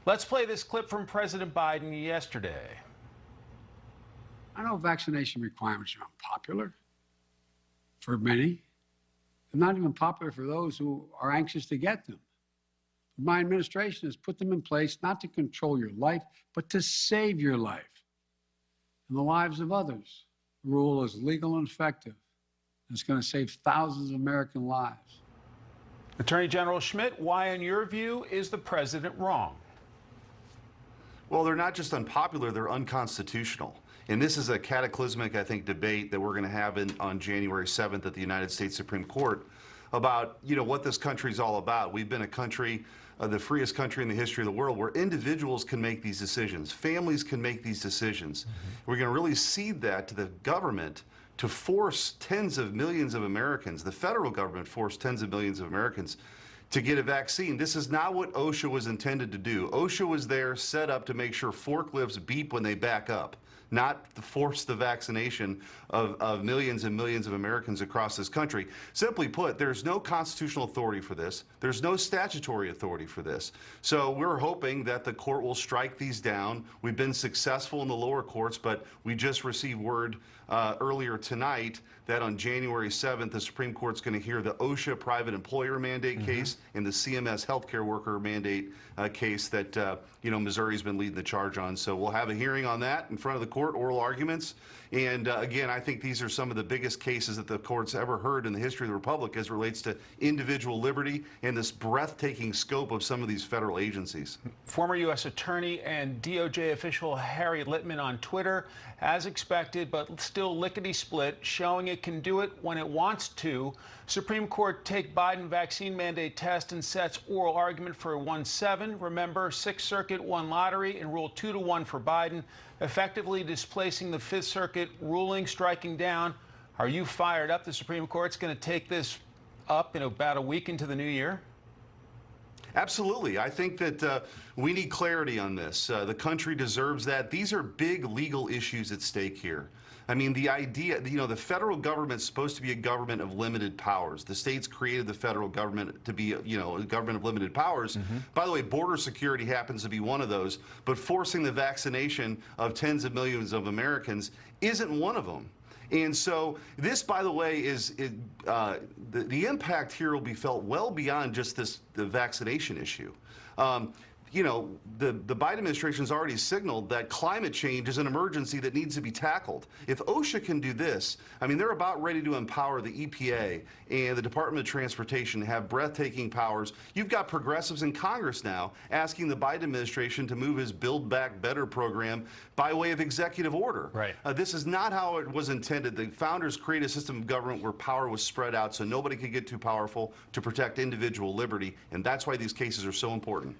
Let's play this clip from President Biden yesterday. I know vaccination requirements are unpopular for many. They're not even popular for those who are anxious to get them. My administration has put them in place not to control your life, but to save your life and the lives of others. The rule is legal and effective. It's going to save thousands of American lives. Attorney General Schmitt, why, in your view, is the president wrong? Well, they're not just unpopular, they're unconstitutional. And this is a cataclysmic, I think, debate that we're going to have on January 7th at the United States Supreme Court about, what this country is all about. We've been a country, the freest country in the history of the world, where individuals can make these decisions. Families can make these decisions. We're going to really cede that to the government to force tens of millions of Americans, the federal government forced tens of millions of Americans to get a vaccine. This is not what OSHA was intended to do. OSHA was there set up to make sure forklifts beep when they back up, not to force the vaccination of millions and millions of Americans across this country. Simply put, there's no constitutional authority for this. There's no statutory authority for this. So we're hoping that the court will strike these down. We've been successful in the lower courts, but we just received word earlier tonight that on January 7th, the Supreme Court's going to hear the OSHA private employer mandate case and the CMS healthcare worker mandate case that Missouri's been leading the charge on. So we'll have a hearing on that in front of the court, oral arguments. And again, I think these are some of the biggest cases that the court's ever heard in the history of the Republic as relates to individual liberty and this breathtaking scope of some of these federal agencies. Former U.S. Attorney and DOJ official Harry Litman on Twitter, as expected, but still lickety-split, showing it can do it when it wants to. Supreme Court take Biden vaccine mandate test and sets oral argument for 1-7. Remember, Sixth Circuit won lottery and ruled 2-1 for Biden, effectively displacing the Fifth Circuit ruling, striking down. Are you fired up? The Supreme Court's going to take this up in about a week into the new year? Absolutely. I think that we need clarity on this. The country deserves that. These are big legal issues at stake here. I mean, the idea, the federal government's supposed to be a government of limited powers. The states created the federal government to be, a government of limited powers. By the way, border security happens to be one of those, but forcing the vaccination of tens of millions of Americans isn't one of them. And so this, by the way, is the impact here will be felt well beyond just the vaccination issue. The Biden administration has already signaled that climate change is an emergency that needs to be tackled. If OSHA can do this, I mean, they're about ready to empower the EPA and the Department of Transportation to have breathtaking powers. You've got progressives in Congress now asking the Biden administration to move his Build Back Better program by way of executive order. Right. This is not how it was intended. The founders created a system of government where power was spread out so nobody could get too powerful to protect individual liberty, and that's why these cases are so important.